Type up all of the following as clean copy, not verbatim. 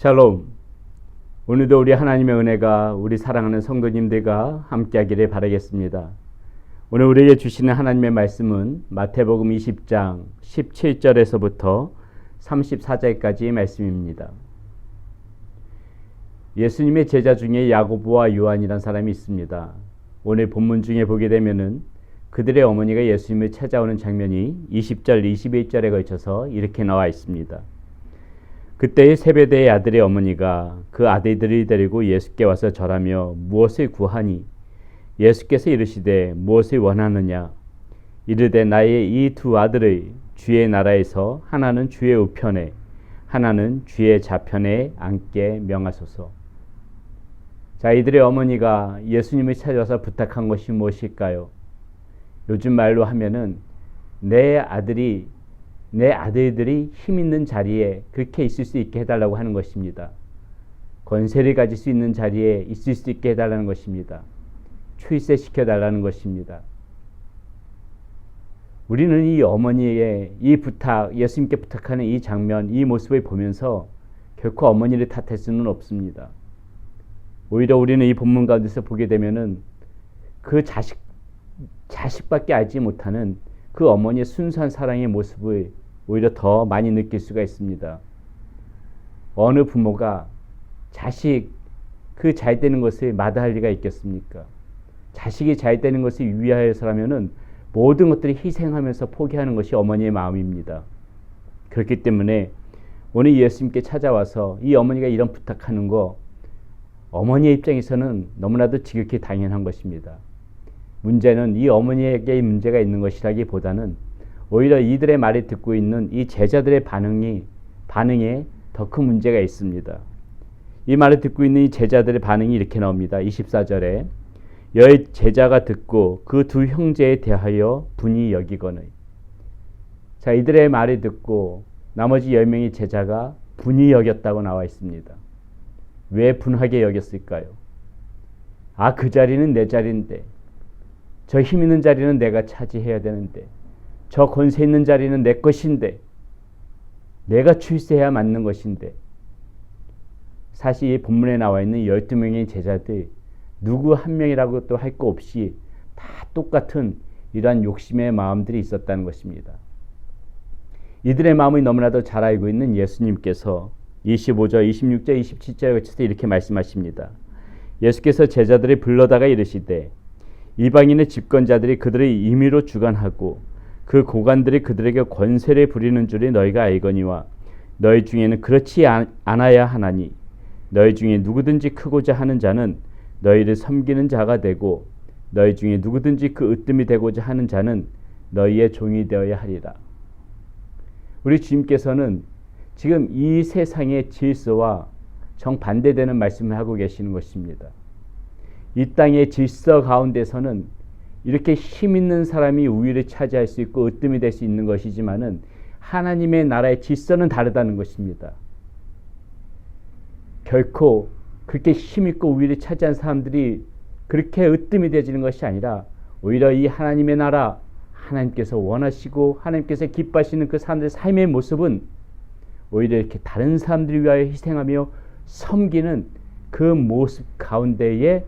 샬롬. 오늘도 우리 하나님의 은혜가 우리 사랑하는 성도님들과 함께하기를 바라겠습니다. 오늘 우리에게 주시는 하나님의 말씀은 마태복음 20장 17절에서부터 34절까지의 말씀입니다. 예수님의 제자 중에 야고보와 요한이란 사람이 있습니다. 오늘 본문 중에 보게 되면은 그들의 어머니가 예수님을 찾아오는 장면이 20절, 21절에 걸쳐서 이렇게 나와 있습니다. 그때의 세베대의 아들의 어머니가 그 아들들을 데리고 예수께 와서 절하며 무엇을 구하니? 예수께서 이르시되 무엇을 원하느냐? 이르되 나의 이 두 아들의 주의 나라에서 하나는 주의 우편에 하나는 주의 좌편에 앉게 명하소서. 자, 이들의 어머니가 예수님을 찾아서 부탁한 것이 무엇일까요? 요즘 말로 하면은 내 아들들이 힘 있는 자리에 그렇게 있을 수 있게 해달라고 하는 것입니다. 권세를 가질 수 있는 자리에 있을 수 있게 해달라는 것입니다. 출세시켜달라는 것입니다. 우리는 이 어머니의 이 부탁, 예수님께 부탁하는 이 장면, 이 모습을 보면서 결코 어머니를 탓할 수는 없습니다. 오히려 우리는 이 본문 가운데서 보게 되면은 그 자식밖에 알지 못하는 그 어머니의 순수한 사랑의 모습을 오히려 더 많이 느낄 수가 있습니다. 어느 부모가 자식 그 잘 되는 것을 마다할 리가 있겠습니까? 자식이 잘 되는 것을 위하여서라면은 모든 것들을 희생하면서 포기하는 것이 어머니의 마음입니다. 그렇기 때문에 오늘 예수님께 찾아와서 이 어머니가 이런 부탁하는 거 어머니의 입장에서는 너무나도 지극히 당연한 것입니다. 문제는 이 어머니에게 문제가 있는 것이라기보다는 오히려 이들의 말을 듣고 있는 이 제자들의 반응에 더 큰 문제가 있습니다. 이 말을 듣고 있는 이 제자들의 반응이 이렇게 나옵니다. 24절에 여의 제자가 듣고 그 두 형제에 대하여 분이 여기거늘. 자, 이들의 말을 듣고 나머지 10명의 제자가 분이 여겼다고 나와 있습니다. 왜 분하게 여겼을까요? 아, 그 자리는 내 자리인데, 저 힘 있는 자리는 내가 차지해야 되는데, 저 권세 있는 자리는 내 것인데, 내가 출세해야 맞는 것인데. 사실 이 본문에 나와 있는 12명의 제자들 누구 한 명이라고 또 할 거 없이 다 똑같은 이러한 욕심의 마음들이 있었다는 것입니다. 이들의 마음을 너무나도 잘 알고 있는 예수님께서 25절, 26절, 27절에 거쳐서 이렇게 말씀하십니다. 예수께서 제자들을 불러다가 이르시되 이방인의 집권자들이 그들의 임의로 주관하고 그 고관들이 그들에게 권세를 부리는 줄이 너희가 알거니와 너희 중에는 그렇지 않아야 하나니 너희 중에 누구든지 크고자 하는 자는 너희를 섬기는 자가 되고 너희 중에 누구든지 그 으뜸이 되고자 하는 자는 너희의 종이 되어야 하리라. 우리 주님께서는 지금 이 세상의 질서와 정반대되는 말씀을 하고 계시는 것입니다. 이 땅의 질서 가운데서는 이렇게 힘 있는 사람이 우위를 차지할 수 있고 으뜸이 될 수 있는 것이지만은 하나님의 나라의 질서는 다르다는 것입니다. 결코 그렇게 힘 있고 우위를 차지한 사람들이 그렇게 으뜸이 되지는 것이 아니라 오히려 이 하나님의 나라, 하나님께서 원하시고 하나님께서 기뻐하시는 그 사람들의 삶의 모습은 오히려 이렇게 다른 사람들을 위하여 희생하며 섬기는 그 모습 가운데에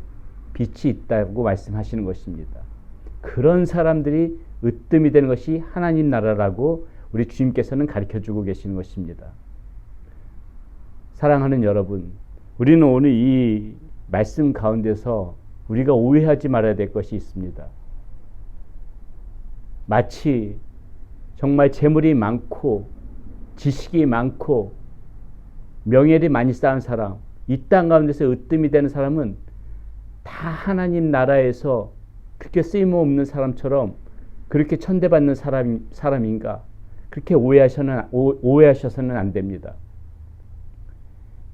빛이 있다고 말씀하시는 것입니다. 그런 사람들이 으뜸이 되는 것이 하나님 나라라고 우리 주님께서는 가르쳐주고 계시는 것입니다. 사랑하는 여러분, 우리는 오늘 이 말씀 가운데서 우리가 오해하지 말아야 될 것이 있습니다. 마치 정말 재물이 많고 지식이 많고 명예를 많이 쌓은 사람, 이 땅 가운데서 으뜸이 되는 사람은 다 하나님 나라에서 그렇게 쓰임없는 사람처럼 그렇게 천대받는 사람인가? 그렇게 오해하셔서는 안 됩니다.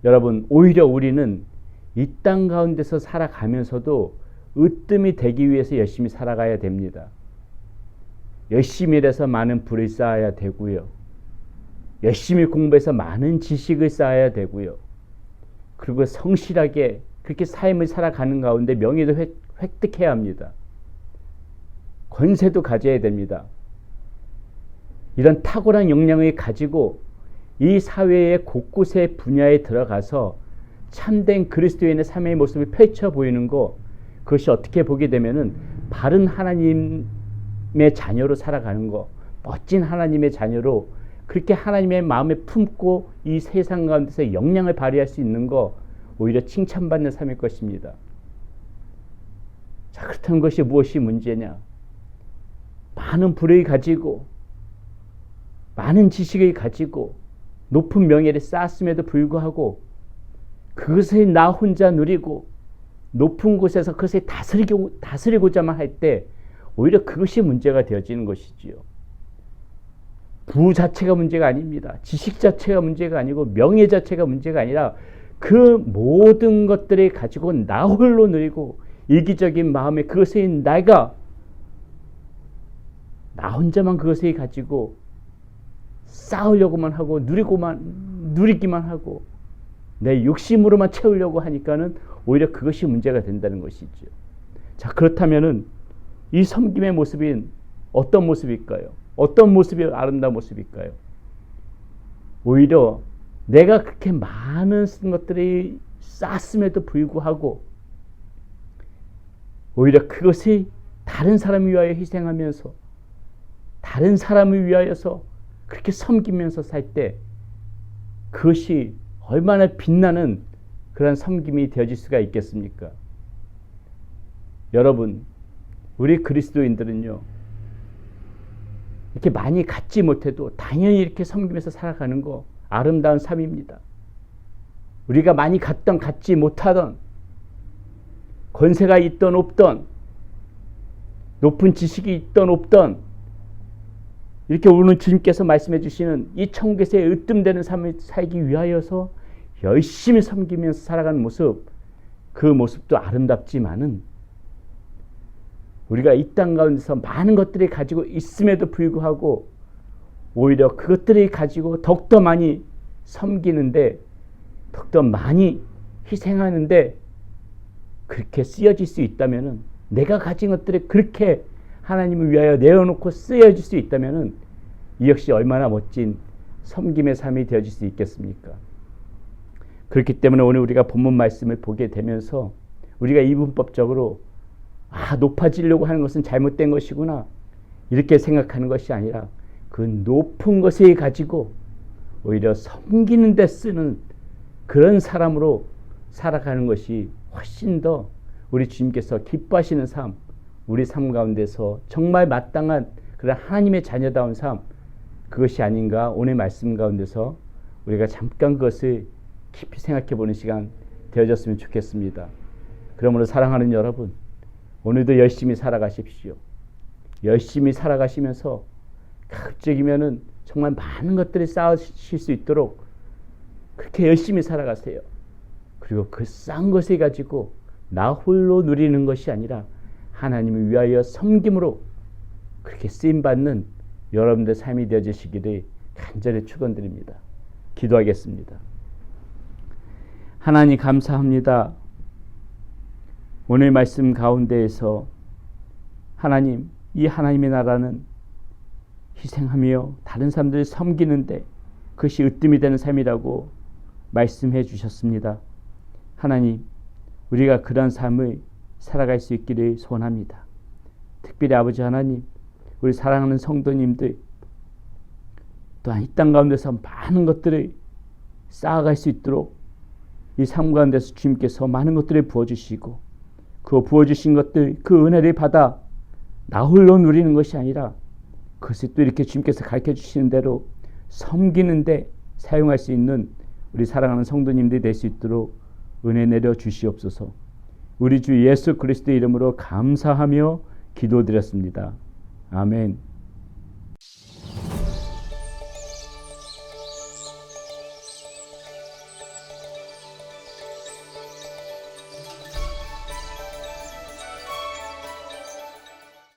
여러분, 오히려 우리는 이 땅 가운데서 살아가면서도 으뜸이 되기 위해서 열심히 살아가야 됩니다. 열심히 일해서 많은 부를 쌓아야 되고요. 열심히 공부해서 많은 지식을 쌓아야 되고요. 그리고 성실하게 그렇게 삶을 살아가는 가운데 명예도 획득해야 합니다. 권세도 가져야 됩니다. 이런 탁월한 역량을 가지고 이 사회의 곳곳의 분야에 들어가서 참된 그리스도인의 삶의 모습을 펼쳐 보이는 거, 그것이 어떻게 보게 되면은 바른 하나님의 자녀로 살아가는 거, 멋진 하나님의 자녀로 그렇게 하나님의 마음에 품고 이 세상 가운데서 영향을 발휘할 수 있는 거, 오히려 칭찬받는 삶일 것입니다. 자, 그렇다는 것이 무엇이 문제냐? 많은 부를 가지고, 많은 지식을 가지고, 높은 명예를 쌓았음에도 불구하고 그것을 나 혼자 누리고 높은 곳에서 그것을 다스리고자만 할 때 오히려 그것이 문제가 되어지는 것이지요. 부 자체가 문제가 아닙니다. 지식 자체가 문제가 아니고 명예 자체가 문제가 아니라 그 모든 것들을 가지고 나 홀로 누리고 이기적인 마음에 그것을 나 혼자만 그것을 가지고 쌓으려고만 하고 누리기만 하고 내 욕심으로만 채우려고 하니까는 오히려 그것이 문제가 된다는 것이죠. 자, 그렇다면은 이 섬김의 모습인 어떤 모습일까요? 어떤 모습이 아름다운 모습일까요? 오히려 내가 그렇게 많은 것들이 쌓았음에도 불구하고 오히려 그것이 다른 사람을 위하여 희생하면서 다른 사람을 위하여서 그렇게 섬기면서 살 때 그것이 얼마나 빛나는 그런 섬김이 되어질 수가 있겠습니까? 여러분, 우리 그리스도인들은요, 이렇게 많이 갖지 못해도 당연히 이렇게 섬기면서 살아가는 거 아름다운 삶입니다. 우리가 많이 갖지 못하던, 권세가 있던 없던, 높은 지식이 있던 없던, 이렇게 오늘 주님께서 말씀해 주시는 이 천국에서의 으뜸되는 삶을 살기 위하여서 열심히 섬기면서 살아가는 모습, 그 모습도 아름답지만은 우리가 이 땅 가운데서 많은 것들을 가지고 있음에도 불구하고 오히려 그것들을 가지고 더욱더 많이 섬기는데, 더욱더 많이 희생하는데 그렇게 쓰여질 수 있다면은, 내가 가진 것들을 그렇게 하나님을 위하여 내어놓고 쓰여질 수 있다면은 이 역시 얼마나 멋진 섬김의 삶이 되어질 수 있겠습니까? 그렇기 때문에 오늘 우리가 본문 말씀을 보게 되면서 우리가 이분법적으로 높아지려고 하는 것은 잘못된 것이구나 이렇게 생각하는 것이 아니라 그 높은 것을 가지고 오히려 섬기는 데 쓰는 그런 사람으로 살아가는 것이 훨씬 더 우리 주님께서 기뻐하시는 삶, 우리 삶 가운데서 정말 마땅한 그런 하나님의 자녀다운 삶, 그것이 아닌가 오늘 말씀 가운데서 우리가 잠깐 그것을 깊이 생각해 보는 시간 되어졌으면 좋겠습니다. 그러므로 사랑하는 여러분, 오늘도 열심히 살아가십시오. 열심히 살아가시면서 가급적이면은 정말 많은 것들을 쌓으실 수 있도록 그렇게 열심히 살아가세요. 그리고 그 쌓은 것을 가지고 나 홀로 누리는 것이 아니라 하나님을 위하여 섬김으로 그렇게 쓰임받는 여러분들 삶이 되어지시기를 간절히 축원드립니다. 기도하겠습니다. 하나님 감사합니다. 오늘 말씀 가운데에서 하나님, 이 하나님의 나라는 희생하며 다른 사람들을 섬기는데 그것이 으뜸이 되는 삶이라고 말씀해 주셨습니다. 하나님, 우리가 그런 삶을 살아갈 수 있기를 소원합니다. 특별히 아버지 하나님, 우리 사랑하는 성도님들 또한 이 땅 가운데서 많은 것들을 쌓아갈 수 있도록 이 삶 가운데서 주님께서 많은 것들을 부어주시고 그 부어주신 것들, 그 은혜를 받아 나 홀로 누리는 것이 아니라 그것을 또 이렇게 주님께서 가르쳐 주시는 대로 섬기는데 사용할 수 있는 우리 사랑하는 성도님들이 될 수 있도록 은혜 내려 주시옵소서. 우리 주 예수 그리스도의 이름으로 감사하며 기도드렸습니다. 아멘.